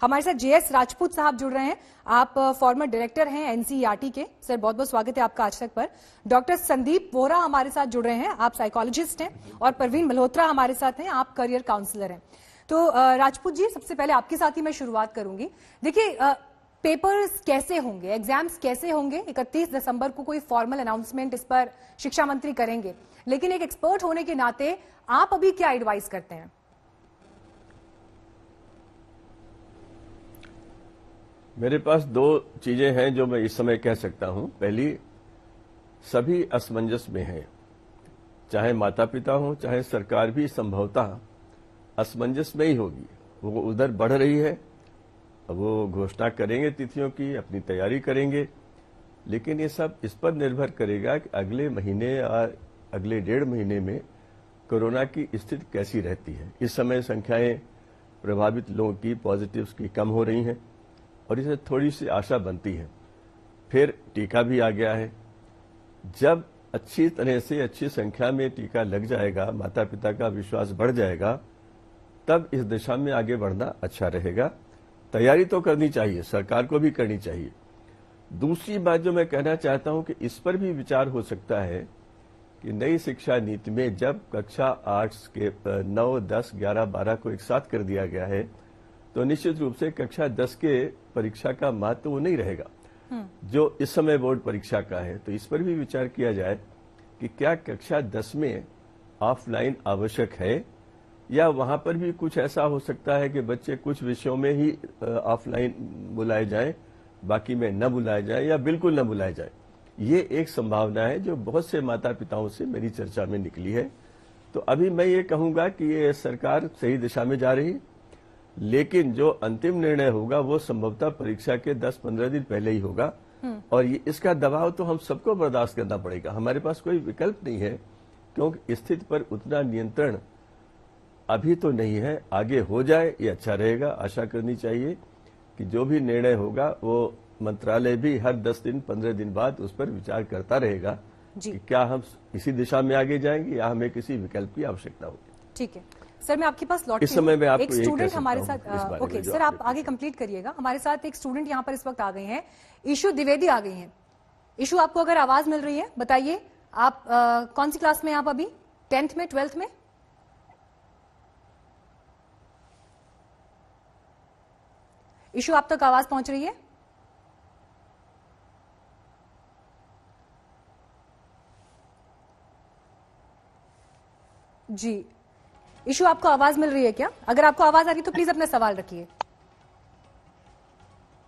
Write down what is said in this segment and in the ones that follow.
हमारे साथ जेएस राजपूत साहब जुड़ रहे हैं। आप फॉर्मर डायरेक्टर हैं एनसीईआरटी के। सर बहुत बहुत स्वागत है आपका आज तक पर। डॉक्टर संदीप वोरा हमारे साथ जुड़ रहे हैं, आप साइकोलॉजिस्ट हैं। और परवीन मल्होत्रा हमारे साथ हैं, आप करियर काउंसलर हैं। तो राजपूत जी, सबसे पहले आपके साथ ही मैं शुरुआत करूंगी। देखिए, पेपर्स कैसे होंगे, एग्जाम्स कैसे होंगे, 31 दिसंबर को कोई फॉर्मल अनाउंसमेंट इस पर शिक्षा मंत्री करेंगे, लेकिन एक एक्सपर्ट होने के नाते आप अभी क्या एडवाइस करते हैं? मेरे पास दो चीजें हैं जो मैं इस समय कह सकता हूं। पहली, सभी असमंजस में हैं, चाहे माता पिता हों चाहे सरकार भी संभवतः असमंजस में ही होगी। वो उधर बढ़ रही है, वो घोषणा करेंगे तिथियों की, अपनी तैयारी करेंगे, लेकिन ये सब इस पर निर्भर करेगा कि अगले महीने या अगले 1.5 महीने में कोरोना की स्थिति कैसी रहती है। इस समय संख्याएं प्रभावित लोगों की, पॉजिटिव्स की कम हो रही हैं और इससे थोड़ी सी आशा बनती है। फिर टीका भी आ गया है। जब अच्छी तरह से अच्छी संख्या में टीका लग जाएगा, माता पिता का विश्वास बढ़ जाएगा, तब इस दिशा में आगे बढ़ना अच्छा रहेगा। तैयारी तो करनी चाहिए, सरकार को भी करनी चाहिए। दूसरी बात जो मैं कहना चाहता हूं कि इस पर भी विचार हो सकता है कि नई शिक्षा नीति में जब कक्षा 8 के 9, 10, 11, 12 को एक साथ कर दिया गया है, तो निश्चित रूप से कक्षा 10 के परीक्षा का महत्व वो नहीं रहेगा जो इस समय बोर्ड परीक्षा का है। तो इस पर भी विचार किया जाए कि क्या कक्षा 10 में ऑफलाइन आवश्यक है, या वहां पर भी कुछ ऐसा हो सकता है कि बच्चे कुछ विषयों में ही ऑफलाइन बुलाए जाएं, बाकी में न बुलाए जाएं या बिल्कुल न बुलाए जाएं। ये एक संभावना है जो बहुत से माता पिताओं से मेरी चर्चा में निकली है। तो अभी मैं ये कहूंगा कि ये सरकार सही दिशा में जा रही है, लेकिन जो अंतिम निर्णय होगा वो संभवतः परीक्षा के 10-15 दिन पहले ही होगा। और ये इसका दबाव तो हम सबको बर्दाश्त करना पड़ेगा, हमारे पास कोई विकल्प नहीं है, क्योंकि स्थिति पर उतना नियंत्रण अभी तो नहीं है। आगे हो जाए ये अच्छा रहेगा। आशा करनी चाहिए कि जो भी निर्णय होगा वो मंत्रालय भी हर 10 दिन 15 दिन बाद उस पर विचार करता रहेगा कि क्या हम इसी दिशा में आगे जाएंगे या हमें किसी विकल्प की आवश्यकता होगी। ठीक है सर, मैं आपके पास लौट इस समय में आपको एक स्टूडेंट हमारे साथ। ओके सर, आप आगे कंप्लीट करिएगा। हमारे साथ एक स्टूडेंट यहाँ पर इस वक्त आ गई हैं, ईशु द्विवेदी आ गई हैं। ईशु, आपको अगर आवाज मिल रही है बताइए, आप कौन सी क्लास में आप अभी? 10th में, 12th में? ईशु, आप तक आवाज पहुंच रही है? जी ईशु, आपको आवाज मिल रही है क्या? अगर आपको आवाज आ रही है तो प्लीज अपना सवाल रखिए।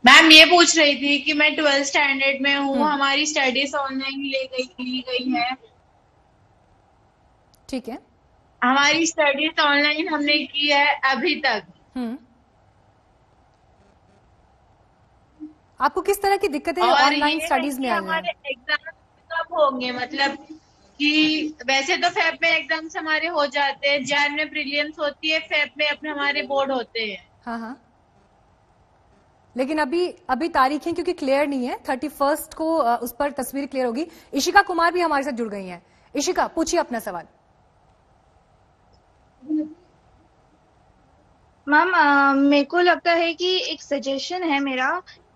मैम ये पूछ रही थी कि मैं 12th स्टैंडर्ड में हूँ, हमारी स्टडीज ऑनलाइन ली गई है। ठीक है, हमारी स्टडीज ऑनलाइन हमने की है अभी तक। आपको किस तरह की दिक्कतें ऑनलाइन स्टडीज में आई हैं? हमारे एग्जाम कब होंगे, मतलब कि वैसे तो फेब में एग्जाम्स हमारे हो जाते हैं, जैन में प्रीलिम्स होती है, फेब में अपने हमारे बोर्ड होते हैं। हाँ, लेकिन अभी तारीखें क्योंकि क्लियर नहीं है, 31 को उस पर तस्वीर क्लियर होगी। इशिका कुमार भी हमारे साथ जुड़ गई हैं। इशिका, पूछिए अपना सवाल। मैम, मेरे को लगता है कि एक सजेशन है मेरा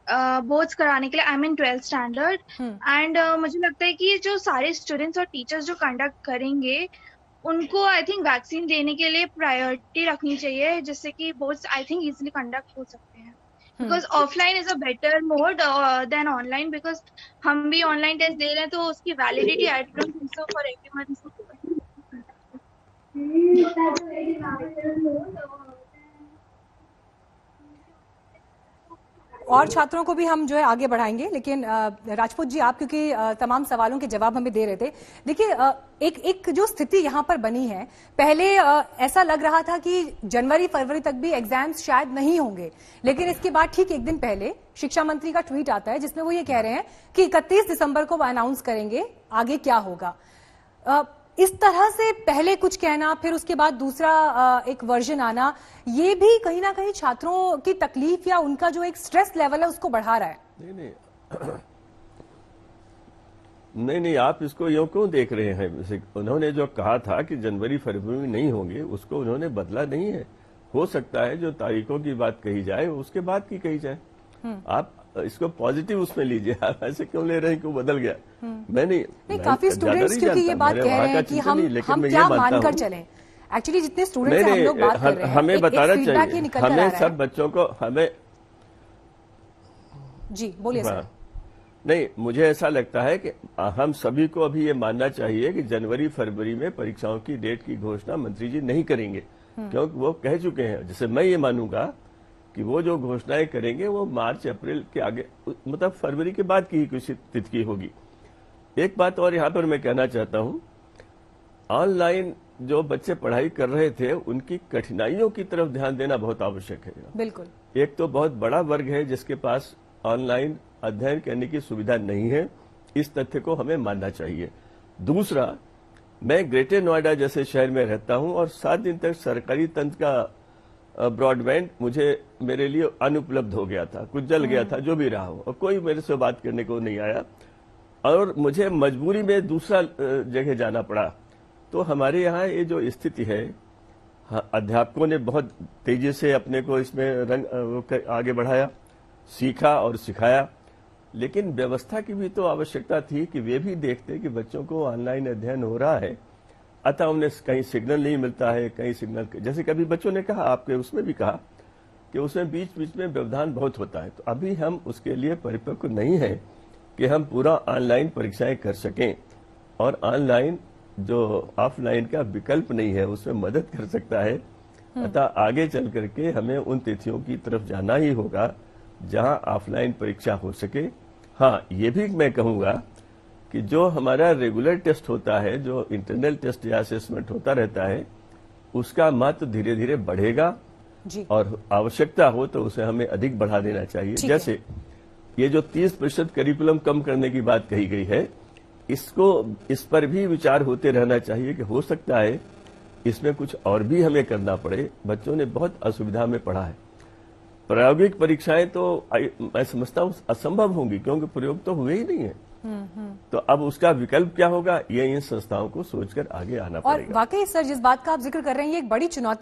बोर्ड्स कराने के लिए। I mean 12th standard, and मुझे लगता है कि जो सारे स्टूडेंट्स और टीचर्स जो कंडक्ट करेंगे उनको आई थिंक वैक्सीन देने के लिए प्रायोरिटी रखनी चाहिए, जिससे कि boards I think easily conduct हो सकते हैं। Because offline is a better mode than online, because हम भी ऑनलाइन टेस्ट दे रहे हैं तो उसकी validity I don't think so for everyone. और छात्रों को भी हम जो है आगे बढ़ाएंगे, लेकिन राजपूत जी, आप क्योंकि तमाम सवालों के जवाब हमें दे रहे थे। देखिए, एक जो स्थिति यहाँ पर बनी है, पहले ऐसा लग रहा था कि जनवरी फरवरी तक भी एग्जाम्स शायद नहीं होंगे, लेकिन इसके बाद ठीक एक दिन पहले शिक्षा मंत्री का ट्वीट आता है जिसमें वो ये कह रहे हैं कि 31 दिसंबर को वो अनाउंस करेंगे आगे क्या होगा। इस तरह से पहले कुछ कहना, फिर उसके बाद दूसरा एक वर्जन आना, ये भी कहीं ना कहीं छात्रों की तकलीफ या उनका जो एक स्ट्रेस लेवल है उसको बढ़ा रहा है। नहीं, आप इसको यूं क्यों देख रहे हैं? उन्होंने जो कहा था कि जनवरी फरवरी में नहीं होंगे, उसको उन्होंने बदला नहीं है। हो सकता है जो तारीखों की बात कही जाए उसके बाद की कही जाए। आप इसको पॉजिटिव उसमें लीजिए, आप ऐसे क्यों ले रहे हैं कि वो बदल गया। मैं नहीं काफी स्टूडेंट्स क्योंकि ये बात कह रहे हैं कि हम क्या मानकर चलें। एक्चुअली जितने स्टूडेंट्स हम लोग बात कर रहे हैं, हमें बताना चाहिए, हमें सब बच्चों को हमें जी बोलिए सर। नहीं, मुझे ऐसा लगता है कि हम सभी को अभी ये मानना चाहिए कि जनवरी फरवरी में परीक्षाओं की डेट की घोषणा मंत्री जी नहीं करेंगे, क्योंकि वो कह चुके हैं। जैसे मैं ये मानूंगा कि वो जो घोषणाएं करेंगे वो मार्च अप्रैल के आगे, मतलब फरवरी के बाद की ही किसी तिथि की होगी। एक बात और यहां पर मैं कहना चाहता हूं, ऑनलाइन जो बच्चे पढ़ाई कर रहे थे उनकी कठिनाइयों की तरफ ध्यान देना बहुत आवश्यक है। बिल्कुल। एक तो बहुत बड़ा वर्ग है जिसके पास ऑनलाइन अध्ययन करने की सुविधा नहीं है, इस तथ्य को हमें मानना चाहिए। दूसरा, मैं ग्रेटर नोएडा जैसे शहर में रहता हूं और 7 दिन तक सरकारी तंत्र का ब्रॉडबैंड मेरे लिए अनुपलब्ध हो गया था, कुछ जल गया था, जो भी रहा हो, और कोई मेरे से बात करने को नहीं आया और मुझे मजबूरी में दूसरा जगह जाना पड़ा। तो हमारे यहाँ ये जो स्थिति है, अध्यापकों ने बहुत तेजी से अपने को इसमें आगे बढ़ाया, सीखा और सिखाया, लेकिन व्यवस्था की भी तो आवश्यकता थी कि वे भी देखते कि बच्चों को ऑनलाइन अध्ययन हो रहा है, अतः उन्हें कहीं सिग्नल नहीं मिलता है, कहीं सिग्नल, जैसे कभी बच्चों ने कहा, आपके उसमें भी कहा कि उसमें बीच बीच में व्यवधान बहुत होता है। तो अभी हम उसके लिए परिपक्व नहीं है कि हम पूरा ऑनलाइन परीक्षाएं कर सकें, और ऑनलाइन जो ऑफलाइन का विकल्प नहीं है उसमें मदद कर सकता है। अतः आगे चल करके हमें उन तिथियों की तरफ जाना ही होगा जहां ऑफलाइन परीक्षा हो सके। हाँ, ये भी मैं कहूंगा कि जो हमारा रेगुलर टेस्ट होता है, जो इंटरनल टेस्ट या असेसमेंट होता रहता है, उसका महत्व धीरे धीरे बढ़ेगा जी। और आवश्यकता हो तो उसे हमें अधिक बढ़ा देना चाहिए। जैसे ये जो 30% करिकुलम कम करने की बात कही गई है, इस पर भी विचार होते रहना चाहिए कि हो सकता है इसमें कुछ और भी हमें करना पड़े। बच्चों ने बहुत असुविधा में पढ़ा है। प्रायोगिक परीक्षाएं तो मैं समझता हूं असंभव होंगी, क्योंकि प्रयोग तो हुए ही नहीं है। तो अब उसका विकल्प क्या होगा, ये इन संस्थाओं को सोचकर आगे आना पड़ेगा। और वाकई सर, जिस बात का आप जिक्र कर रहे हैं, ये एक बड़ी चुनौती है।